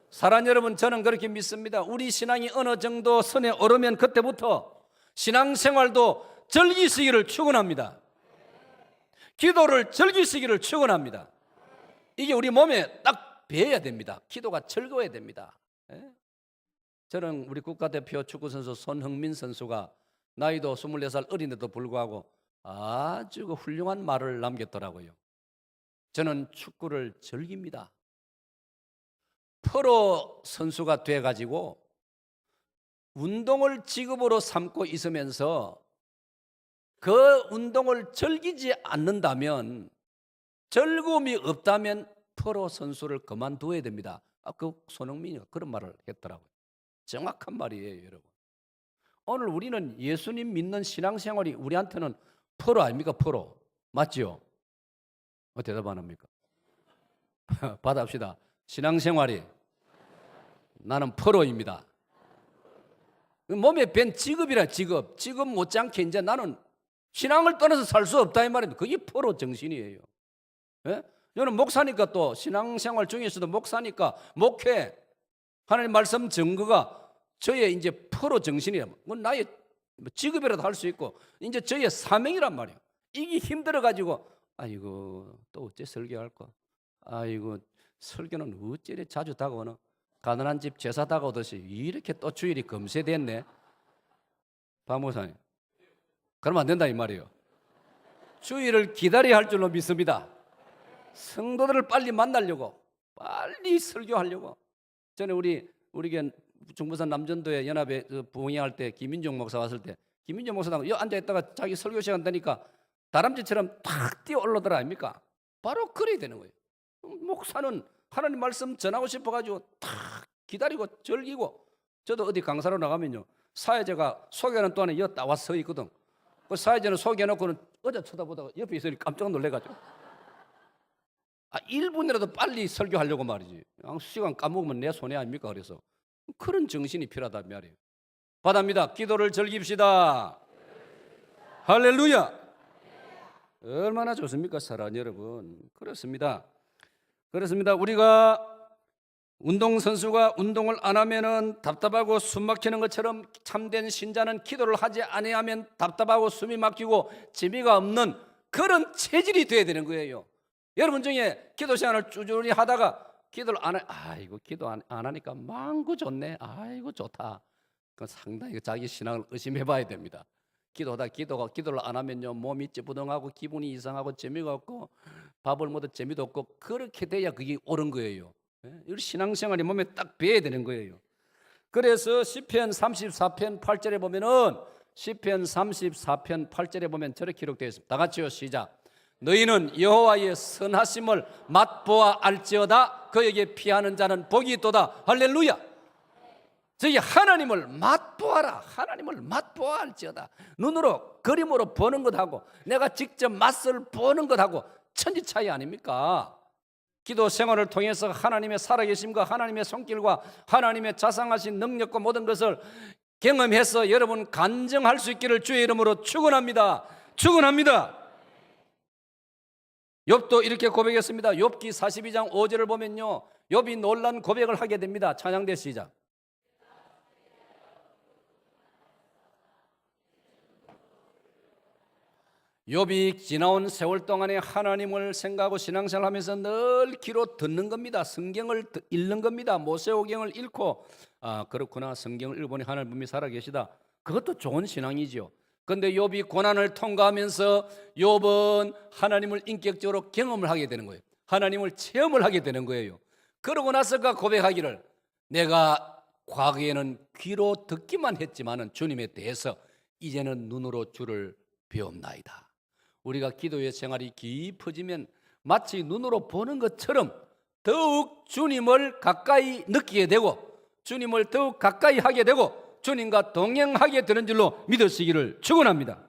사랑하는 여러분, 저는 그렇게 믿습니다. 우리 신앙이 어느 정도 선에 오르면 그때부터 신앙생활도 즐기시기를 축원합니다. 기도를 즐기시기를 축원합니다. 이게 우리 몸에 딱 배어야 됩니다. 기도가 즐거워야 됩니다. 저는 우리 국가대표 축구선수 손흥민 선수가 나이도 24살 어린데도 불구하고 아주 훌륭한 말을 남겼더라고요. 저는 축구를 즐깁니다. 프로 선수가 돼가지고 운동을 직업으로 삼고 있으면서 그 운동을 즐기지 않는다면, 즐거움이 없다면 프로 선수를 그만둬야 됩니다. 그 손흥민이 그런 말을 했더라고요. 정확한 말이에요, 여러분. 오늘 우리는 예수님 믿는 신앙생활이 우리한테는 프로 아닙니까? 프로. 맞죠? 대답 안 합니까? 받아합시다. 신앙생활이 나는 프로입니다. 몸에 밴 직업이라 직업 못지않게 이제 나는 신앙을 떠나서 살 수 없다 이 말인데 그게 프로 정신이에요. 예? 저는 목사니까 또 신앙생활 중에서도 목사니까 목회 하나님 말씀 증거가 저의 이제 프로 정신이란 말이에요. 나의 직업이라도 할 수 있고 이제 저의 사명이란 말이에요. 이게 힘들어가지고 아이고 또 어째 설교할까? 아이고 설교는 어째 이렇게 자주 다가오나? 가난한 집 제사 다가오듯이 이렇게 또 주일이 금세 됐네. 박 목사님, 그러면 안 된다 이 말이에요. 주일을 기다려야 할 줄로 믿습니다. 성도들을 빨리 만나려고, 빨리 설교하려고. 전에 우리 중부산 남전도에 연합에 부흥회할 때 김인종 목사 왔을 때 김인종 목사가 여기 앉아있다가 자기 설교 시간 되니까 다람쥐처럼 탁 뛰어 올라오더라 아닙니까? 바로 그래야 되는 거예요. 목사는 하나님 말씀 전하고 싶어가지고 탁 기다리고 즐기고. 저도 어디 강사로 나가면요 사회자가 소개하는 동안에 여기 나와 서 있거든. 그 사회자는 소개해놓고는 어제 쳐다보다가 옆에 있으니 깜짝 놀래가지고 1분이라도 빨리 설교하려고 말이지. 시간 까먹으면 내 손해 아닙니까? 그래서 그런 정신이 필요하다 말이에요. 받아입니다. 기도를 즐깁시다. 할렐루야. 얼마나 좋습니까 사랑하는 여러분. 그렇습니다. 우리가 운동선수가 운동을 안 하면은 답답하고 숨 막히는 것처럼 참된 신자는 기도를 하지 아니하면 답답하고 숨이 막히고 재미가 없는 그런 체질이 돼야 되는 거예요. 여러분 중에 기도 시간을 쭈쭈리 하다가 기도를 안 해, 아이고 기도 안 하니까 망고 좋네, 아이고 좋다. 그건 상당히 자기 신앙을 의심해 봐야 됩니다. 기도를 안 하면요 몸이 찌뿌둥하고 기분이 이상하고 재미가 없고 밥을 먹어도 재미도 없고 그렇게 돼야 그게 옳은 거예요. 이 신앙생활이 몸에 딱 배야 되는 거예요. 그래서 시편 34편 8절에 보면은 시편 34편 8절에 보면 저렇게 기록되어 있습니다. 다 같이요 시작. 너희는 여호와의 선하심을 맛보아 알지어다. 그에게 피하는 자는 복이 있도다. 할렐루야. 저기 하나님을 맛보아라. 하나님을 맛보아 알지어다. 눈으로 그림으로 보는 것하고 내가 직접 맛을 보는 것하고 천지 차이 아닙니까? 기도 생활을 통해서 하나님의 살아계심과 하나님의 손길과 하나님의 자상하신 능력과 모든 것을 경험해서 여러분 간증할 수 있기를 주의 이름으로 축원합니다. 욥도 이렇게 고백했습니다. 욥기 42장 5절을 보면요 욥이 놀란 고백을 하게 됩니다. 찬양대 시작. 욥이 지나온 세월 동안에 하나님을 생각하고 신앙생활하면서 늘 귀로 듣는 겁니다. 성경을 읽는 겁니다. 모세오경을 읽고 그렇구나 성경을 읽으니 하나님이 살아계시다. 그것도 좋은 신앙이죠. 그런데 욥이 고난을 통과하면서 욥은 하나님을 인격적으로 경험을 하게 되는 거예요. 하나님을 체험을 하게 되는 거예요. 그러고 나서가 고백하기를 내가 과거에는 귀로 듣기만 했지만은 주님에 대해서 이제는 눈으로 주를 배움나이다. 우리가 기도의 생활이 깊어지면 마치 눈으로 보는 것처럼 더욱 주님을 가까이 느끼게 되고 주님을 더욱 가까이 하게 되고 주님과 동행하게 되는 줄로 믿으시기를 축원합니다.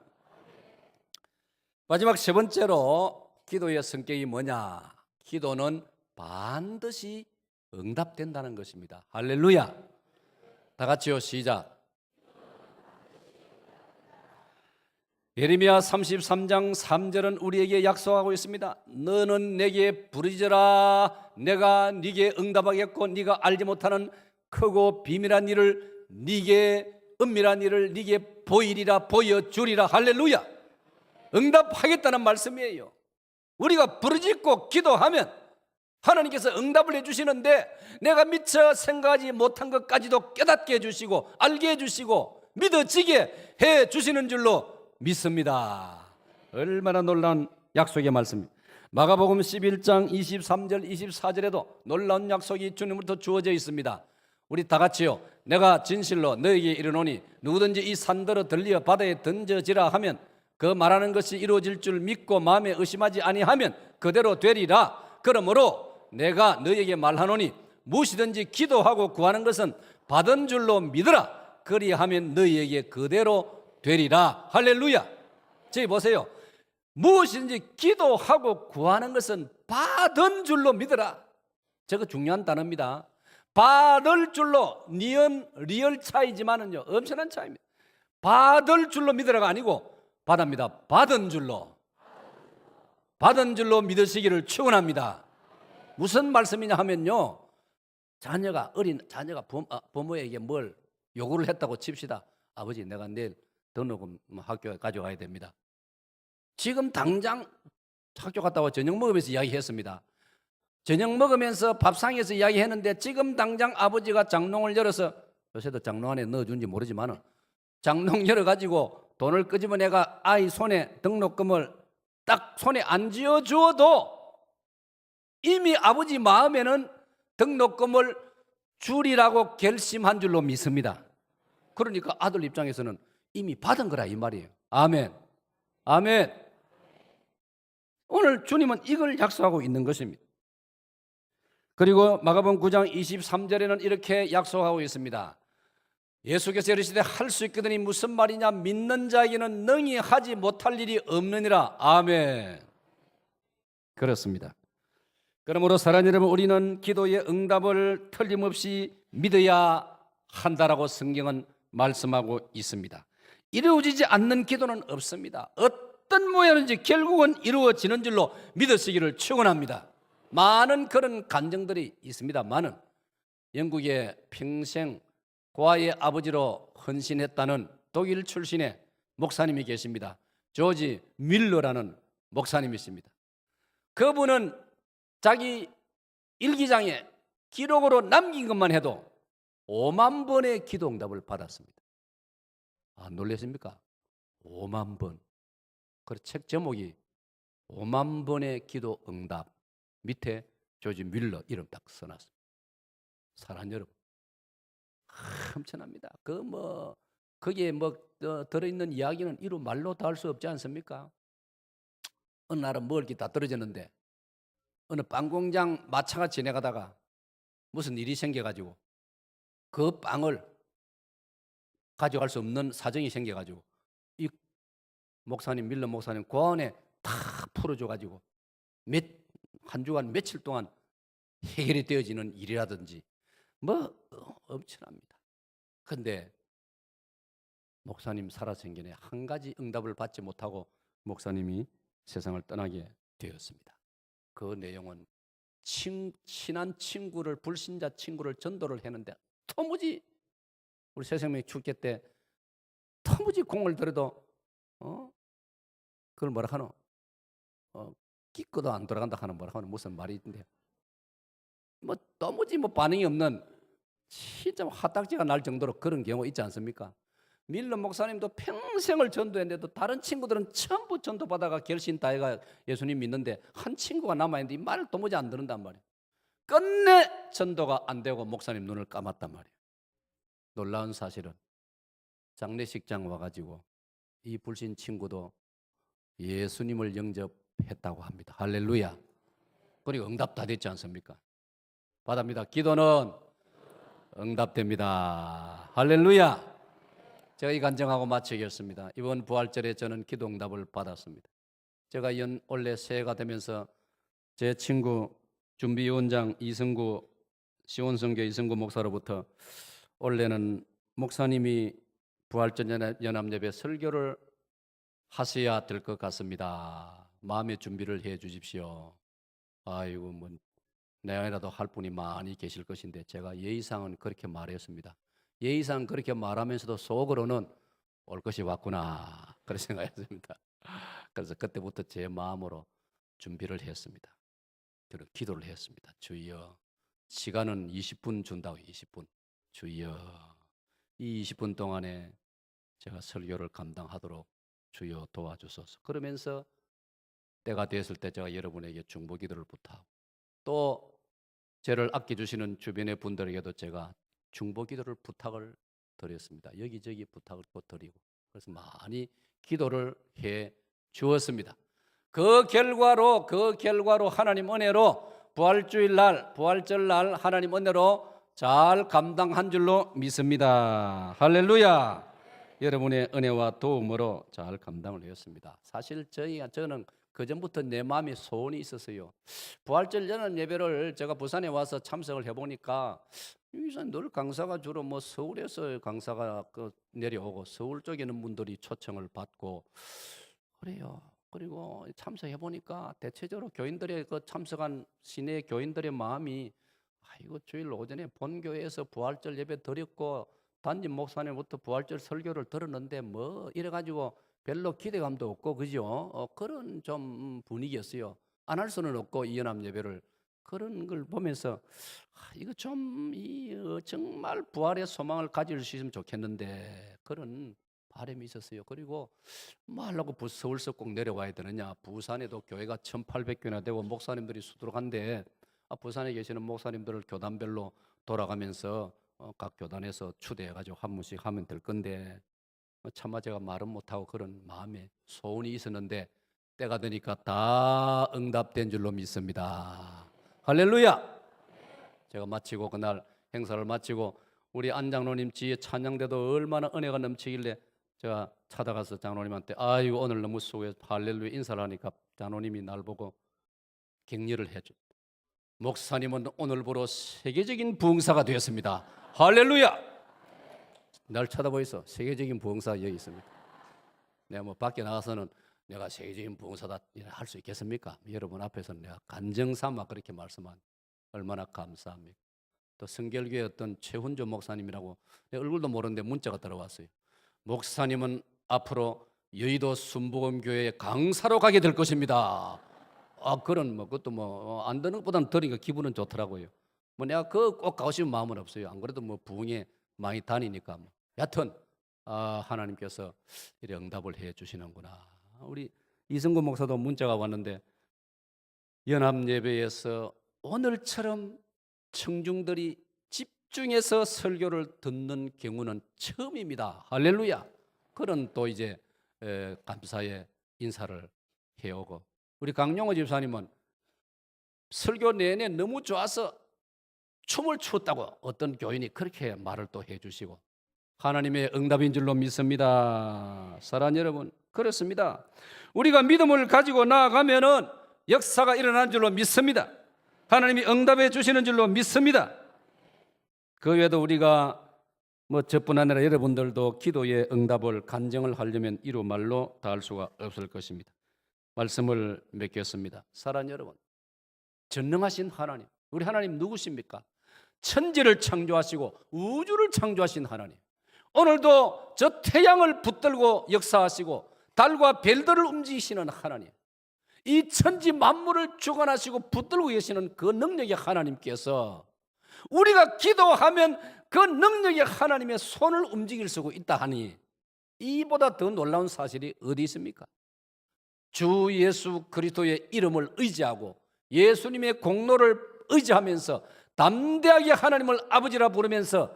마지막 세 번째로 기도의 성격이 뭐냐? 기도는 반드시 응답된다는 것입니다. 할렐루야. 다 같이요 시작. 예레미야 33장 3절은 우리에게 약속하고 있습니다. 너는 내게 부르짖으라 내가 네게 응답하겠고 네가 알지 못하는 크고 비밀한 일을 네게 은밀한 일을 네게 보이리라 보여주리라. 할렐루야. 응답하겠다는 말씀이에요. 우리가 부르짖고 기도하면 하나님께서 응답을 해주시는데 내가 미처 생각하지 못한 것까지도 깨닫게 해주시고 알게 해주시고 믿어지게 해주시는 줄로 믿습니다. 얼마나 놀라운 약속의 말씀입니다. 마가복음 11장 23절 24절에도 놀라운 약속이 주님으로부터 주어져 있습니다. 우리 다 같이요. 내가 진실로 너에게 이르노니 누구든지 이 산더러 들리어 바다에 던져지라 하면 그 말하는 것이 이루어질 줄 믿고 마음에 의심하지 아니하면 그대로 되리라. 그러므로 내가 너에게 말하노니 무엇이든지 기도하고 구하는 것은 받은 줄로 믿으라. 그리하면 너희에게 그대로 되리라. 할렐루야. 저기 보세요. 무엇이든지 기도하고 구하는 것은 받은 줄로 믿으라. 저거 중요한 단어입니다. 받을 줄로, 리얼 차이지만은요 엄청난 차이입니다. 받을 줄로 믿으라가 아니고 받습니다. 받은 줄로 믿으시기를 축원합니다. 무슨 말씀이냐 하면요, 어린 자녀가 부모에게 뭘 요구를 했다고 칩시다. 아버지, 내가 내일 등록금 학교에 가져가야 됩니다. 지금 당장 학교 갔다 와 저녁 먹으면서 이야기했습니다. 저녁 먹으면서 밥상에서 이야기했는데 지금 당장 아버지가 장롱을 열어서, 요새도 장롱 안에 넣어준지 모르지만 장롱 열어가지고 돈을 끄집어내가 아이 손에 등록금을 딱 손에 안 쥐어주어도 이미 아버지 마음에는 등록금을 줄이라고 결심한 줄로 믿습니다. 그러니까 아들 입장에서는 이미 받은 거라 이 말이에요. 아멘. 아멘. 오늘 주님은 이걸 약속하고 있는 것입니다. 그리고 마가복음 9장 23절에는 이렇게 약속하고 있습니다. 예수께서 이르시되 할 수 있거든이 무슨 말이냐, 믿는 자에게는 능히 하지 못할 일이 없느니라. 아멘. 그렇습니다. 그러므로 사랑하는 여러분, 우리는 기도의 응답을 틀림없이 믿어야 한다라고 성경은 말씀하고 있습니다. 이루어지지 않는 기도는 없습니다. 어떤 모양인지 결국은 이루어지는 줄로 믿으시기를 축원합니다. 많은 그런 간증들이 있습니다만은 영국의 평생 고아의 아버지로 헌신했다는 독일 출신의 목사님이 계십니다. 조지 밀러라는 목사님이십니다. 그분은 자기 일기장에 기록으로 남긴 것만 해도 5만 번의 기도 응답을 받았습니다. 아, 놀라십니까? 5만 번. 그 책 제목이 5만 번의 기도 응답, 밑에 조지 밀러 이름 딱 써놨습니다. 사랑하는 여러분, 엄청납니다. 거기에 들어있는 이야기는 이루 말로 다 할 수 없지 않습니까? 어느 날은 먹을 게 다 떨어졌는데 어느 빵 공장 마차가 지나가다가 무슨 일이 생겨가지고 그 빵을 가져갈 수 없는 사정이 생겨가지고 이 목사님, 밀러 목사님 고안에 다 풀어줘가지고 한 주간 며칠 동안 해결이 되어지는 일이라든지 엄청납니다. 그런데 목사님 살아생전에 한 가지 응답을 받지 못하고 목사님이 세상을 떠나게 되었습니다. 그 내용은 친한 친구를, 불신자 친구를 전도를 했는데 도무지 우리 새생명 축제 때 도무지 공을 들여도 그걸 뭐라 하노? 끼꺼도 안 돌아간다 하는 뭐라 하노? 무슨 말이 있는데 도무지 반응이 없는, 진짜 화딱지가 날 정도로 그런 경우 있지 않습니까? 밀러 목사님도 평생을 전도했는데도 다른 친구들은 전부 전도받아가 결신 다해가 예수님 믿는데 한 친구가 남아있는데 이 말을 도무지 안 듣는단 말이에요. 끝내 전도가 안 되고 목사님 눈을 감았단 말이에요. 놀라운 사실은 장례식장 와가지고 이 불신 친구도 예수님을 영접했다고 합니다. 할렐루야. 그리고 응답 다 됐지 않습니까? 받습니다. 기도는 응답됩니다. 할렐루야. 제가 이 간증하고 마치겠습니다. 이번 부활절에 저는 기도 응답을 받았습니다. 제가 올해 새해가 되면서 제 친구 준비위원장 이승구, 시온성교 이승구 목사로부터 올해는 목사님이 부활절 연합예배 설교를 하셔야 될 것 같습니다. 마음의 준비를 해 주십시오. 아이고, 내가라도 할 분이 많이 계실 것인데 제가 예의상은 그렇게 말했습니다. 예의상 그렇게 말하면서도 속으로는 올 것이 왔구나, 그런 생각했습니다. 그래서 그때부터 제 마음으로 준비를 했습니다. 저는 기도를 했습니다. 주여, 시간은 20분 준다고. 20분. 주여, 이 20분 동안에 제가 설교를 감당하도록 주여 도와주소서. 그러면서 때가 됐을 때 제가 여러분에게 중보 기도를 부탁하고, 또 저를 아껴주시는 주변의 분들에게도 제가 중보 기도를 부탁을 드렸습니다. 여기저기 부탁을 또 드리고, 그래서 많이 기도를 해 주었습니다. 그 결과로 하나님 은혜로 부활절 날 하나님 은혜로 잘 감당한 줄로 믿습니다. 할렐루야. 여러분의 은혜와 도움으로 잘 감당을 했습니다. 사실 저는 그전부터 내 마음에 소원이 있었어요. 부활절 연합 예배를 제가 부산에 와서 참석을 해보니까 여기서 늘 강사가 주로 뭐 서울에서 강사가 내려오고 서울 쪽에 있는 분들이 초청을 받고 그래요. 그리고 참석해보니까 대체적으로 교인들의 참석한 시내 교인들의 마음이 이거 주일 오전에 본교회에서 부활절 예배 드렸고 담임 목사님부터 부활절 설교를 들었는데 뭐 이래가지고 별로 기대감도 없고 그죠? 그런 좀 분위기였어요. 안 할 수는 없고 이 연합 예배를 그런 걸 보면서 이거 좀 정말 부활의 소망을 가질 수 있으면 좋겠는데 그런 바람이 있었어요. 그리고 뭐 하려고 서울서 꼭 내려와야 되느냐? 부산에도 교회가 1,800교나 되고 목사님들이 수두룩한데 부산에 계시는 목사님들을 교단별로 돌아가면서 각 교단에서 추대해가지고 한 분씩 하면 될 건데 차마 제가 말은 못하고 그런 마음에 소원이 있었는데 때가 되니까 다 응답된 줄로 믿습니다. 할렐루야. 제가 마치고 그날 행사를 마치고 우리 안 장로님 지에 찬양대도 얼마나 은혜가 넘치길래 제가 찾아가서 장로님한테 아이고 오늘 너무 수고해서 할렐루야 인사를 하니까 장로님이 날 보고 격려를 해줘. 목사님은 오늘부로 세계적인 부흥사가 되었습니다. 할렐루야. 날 쳐다보이소. 세계적인 부흥사 여기 있습니다. 내가 뭐 밖에 나가서는 내가 세계적인 부흥사다 할 수 있겠습니까? 여러분 앞에서는 내가 간증삼아 그렇게 말씀한 얼마나 감사합니까? 또 성결교회 어떤 최훈조 목사님이라고 내 얼굴도 모르는데 문자가 들어왔어요. 목사님은 앞으로 여의도 순복음교회 강사로 가게 될 것입니다. 그런 그것도 안 되는 것보다는 들으니까 기분은 좋더라고요. 내가 꼭 가고 싶은 마음은 없어요. 안 그래도 부흥에 많이 다니니까 여하튼 하나님께서 이래 응답을 해 주시는구나. 우리 이승구 목사도 문자가 왔는데 연합 예배에서 오늘처럼 청중들이 집중해서 설교를 듣는 경우는 처음입니다. 할렐루야. 그런 또 이제 감사의 인사를 해오고 우리 강용호 집사님은 설교 내내 너무 좋아서 춤을 추었다고 어떤 교인이 그렇게 말을 또 해주시고 하나님의 응답인 줄로 믿습니다. 사랑하는 여러분, 그렇습니다. 우리가 믿음을 가지고 나아가면은 역사가 일어나는 줄로 믿습니다. 하나님이 응답해 주시는 줄로 믿습니다. 그 외에도 우리가 저뿐 아니라 여러분들도 기도의 응답을 간증을 하려면 이루 말로 다 할 수가 없을 것입니다. 말씀을 맺겠습니다. 사랑하는 여러분, 전능하신 하나님, 우리 하나님 누구십니까? 천지를 창조하시고 우주를 창조하신 하나님, 오늘도 저 태양을 붙들고 역사하시고 달과 별들을 움직이시는 하나님, 이 천지 만물을 주관하시고 붙들고 계시는 그 능력의 하나님께서 우리가 기도하면 그 능력의 하나님의 손을 움직일 수 있다 하니 이보다 더 놀라운 사실이 어디 있습니까? 주 예수 그리스도의 이름을 의지하고 예수님의 공로를 의지하면서 담대하게 하나님을 아버지라 부르면서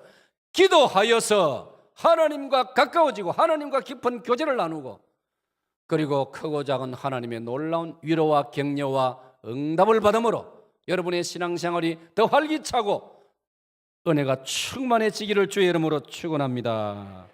기도하여서 하나님과 가까워지고 하나님과 깊은 교제를 나누고 그리고 크고 작은 하나님의 놀라운 위로와 격려와 응답을 받음으로 여러분의 신앙생활이 더 활기차고 은혜가 충만해지기를 주의 이름으로 축원합니다.